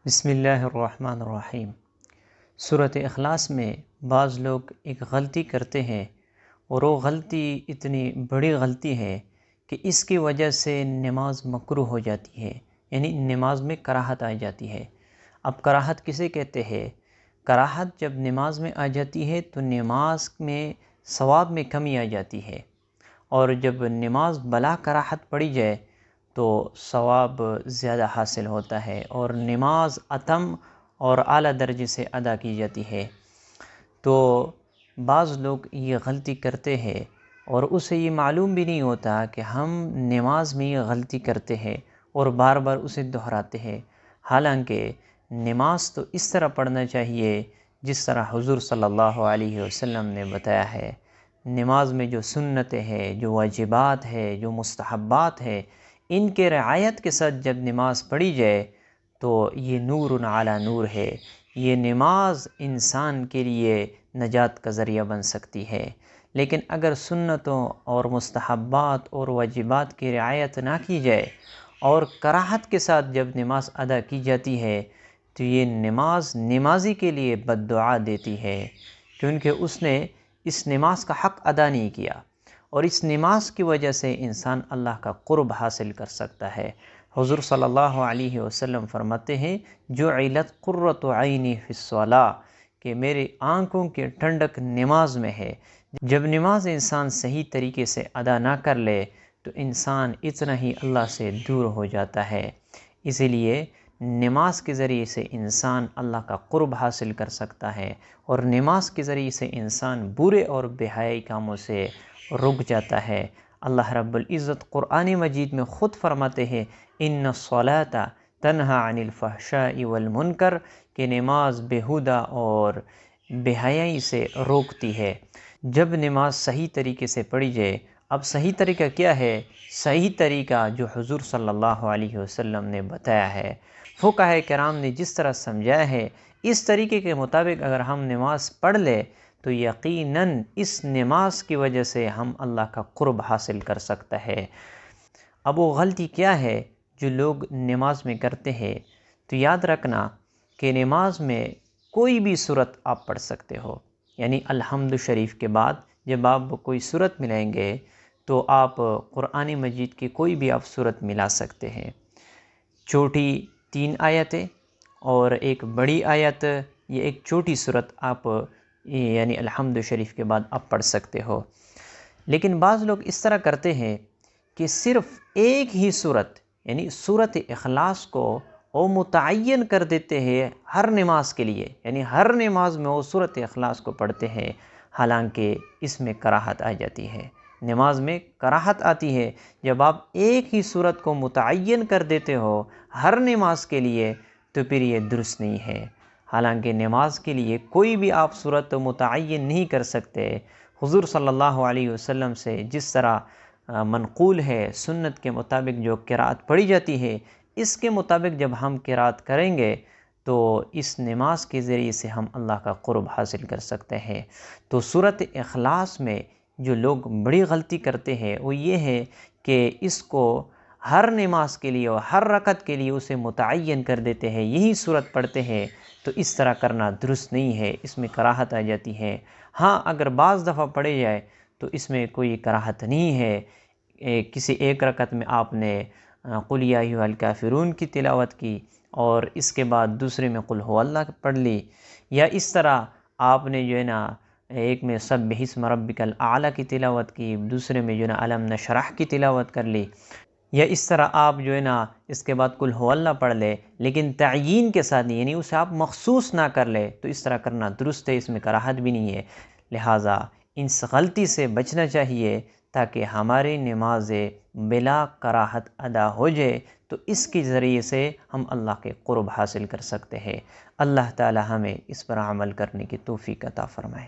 بسم اللہ الرحمن الرحیم۔ سورۃ اخلاص میں بعض لوگ ایک غلطی کرتے ہیں اور وہ غلطی اتنی بڑی غلطی ہے کہ اس کی وجہ سے نماز مکروہ ہو جاتی ہے، یعنی نماز میں کراہت آ جاتی ہے۔ اب کراہت کسے کہتے ہیں؟ کراہت جب نماز میں آ جاتی ہے تو نماز میں ثواب میں کمی آ جاتی ہے، اور جب نماز بلا کراہت پڑھی جائے تو ثواب زیادہ حاصل ہوتا ہے اور نماز اتم اور اعلیٰ درجے سے ادا کی جاتی ہے۔ تو بعض لوگ یہ غلطی کرتے ہیں اور اسے یہ معلوم بھی نہیں ہوتا کہ ہم نماز میں یہ غلطی کرتے ہیں اور بار بار اسے دہراتے ہیں، حالانکہ نماز تو اس طرح پڑھنا چاہیے جس طرح حضور صلی اللہ علیہ وسلم نے بتایا ہے۔ نماز میں جو سنتیں ہیں، جو واجبات ہے، جو مستحبات ہے، ان کے رعایت کے ساتھ جب نماز پڑھی جائے تو یہ نور علی نور ہے۔ یہ نماز انسان کے لیے نجات کا ذریعہ بن سکتی ہے، لیکن اگر سنتوں اور مستحبات اور واجبات کی رعایت نہ کی جائے اور کراہت کے ساتھ جب نماز ادا کی جاتی ہے تو یہ نماز نمازی کے لیے بد دعا دیتی ہے، کیونکہ اس نے اس نماز کا حق ادا نہیں کیا، اور اس نماز کی وجہ سے انسان اللہ کا قرب حاصل کر سکتا ہے۔ حضور صلی اللہ علیہ وسلم فرماتے ہیں، جعلت قرۃ عینی فی الصلاۃ، کہ میری آنکھوں کی ٹھنڈک نماز میں ہے۔ جب نماز انسان صحیح طریقے سے ادا نہ کر لے تو انسان اتنا ہی اللہ سے دور ہو جاتا ہے۔ اسی لیے نماز کے ذریعے سے انسان اللہ کا قرب حاصل کر سکتا ہے، اور نماز کے ذریعے سے انسان برے اور بے حیائی کاموں سے رک جاتا ہے۔ اللہ رب العزت قرآن مجید میں خود فرماتے ہیں، ان الصلاۃ تنہی عن الفحشاء والمنکر، کہ نماز بیہودہ اور بے حیائی سے روکتی ہے۔ جب نماز صحیح طریقے سے پڑھی جائے، اب صحیح طریقہ کیا ہے؟ صحیح طریقہ جو حضور صلی اللہ علیہ وسلم نے بتایا ہے، فقہاء کرام نے جس طرح سمجھایا ہے، اس طریقے کے مطابق اگر ہم نماز پڑھ لیں تو یقیناً اس نماز کی وجہ سے ہم اللہ کا قرب حاصل کر سکتا ہے۔ اب وہ غلطی کیا ہے جو لوگ نماز میں کرتے ہیں؟ تو یاد رکھنا کہ نماز میں کوئی بھی سورت آپ پڑھ سکتے ہو، یعنی الحمد شریف کے بعد جب آپ کوئی سورت ملائیں گے تو آپ قرآن مجید کی کوئی بھی آپ سورت ملا سکتے ہیں۔ چھوٹی 3 آیتیں اور ایک بڑی آیت، یہ ایک چھوٹی سورت آپ یعنی الحمد شریف کے بعد آپ پڑھ سکتے ہو۔ لیکن بعض لوگ اس طرح کرتے ہیں کہ صرف ایک ہی سورت یعنی سورۃ اخلاص کو وہ متعین کر دیتے ہیں ہر نماز کے لیے، یعنی ہر نماز میں وہ سورۃ اخلاص کو پڑھتے ہیں، حالانکہ اس میں کراہت آ جاتی ہے۔ نماز میں کراہت آتی ہے جب آپ ایک ہی سورت کو متعین کر دیتے ہو ہر نماز کے لیے، تو پھر یہ درست نہیں ہے۔ حالانکہ نماز کے لیے کوئی بھی آپ سورت متعین نہیں کر سکتے۔ حضور صلی اللہ علیہ وسلم سے جس طرح منقول ہے، سنت کے مطابق جو قرأت پڑھی جاتی ہے، اس کے مطابق جب ہم قرأت کریں گے تو اس نماز کے ذریعے سے ہم اللہ کا قرب حاصل کر سکتے ہیں۔ تو سورۃ اخلاص میں جو لوگ بڑی غلطی کرتے ہیں وہ یہ ہے کہ اس کو ہر نماز کے لیے اور ہر رکعت کے لیے اسے متعین کر دیتے ہیں، یہی سورت پڑھتے ہیں، تو اس طرح کرنا درست نہیں ہے، اس میں کراہت آ جاتی ہے۔ ہاں، اگر بعض دفعہ پڑھے جائے تو اس میں کوئی کراہت نہیں ہے۔ کسی ایک رکعت میں آپ نے قل یا ایھا الکافرون کی تلاوت کی اور اس کے بعد دوسرے میں قل ھو اللہ پڑھ لی، یا اس طرح آپ نے جو ہے نا ایک میں سبح اسم ربک الاعلی کی تلاوت کی، دوسرے میں جو ہے نا الم نشرح کی تلاوت کر لی، یا اس طرح آپ جو ہے نا اس کے بعد قل ھو اللہ پڑھ لے، لیکن تعیین کے ساتھ نہیں، یعنی اسے آپ مخصوص نہ کر لے، تو اس طرح کرنا درست ہے، اس میں کراہت بھی نہیں ہے۔ لہٰذا اس غلطی سے بچنا چاہیے تاکہ ہماری نمازیں بلا کراہت ادا ہو جائے، تو اس کے ذریعے سے ہم اللہ کے قرب حاصل کر سکتے ہیں۔ اللہ تعالی ہمیں اس پر عمل کرنے کی توفیق عطا فرمائے۔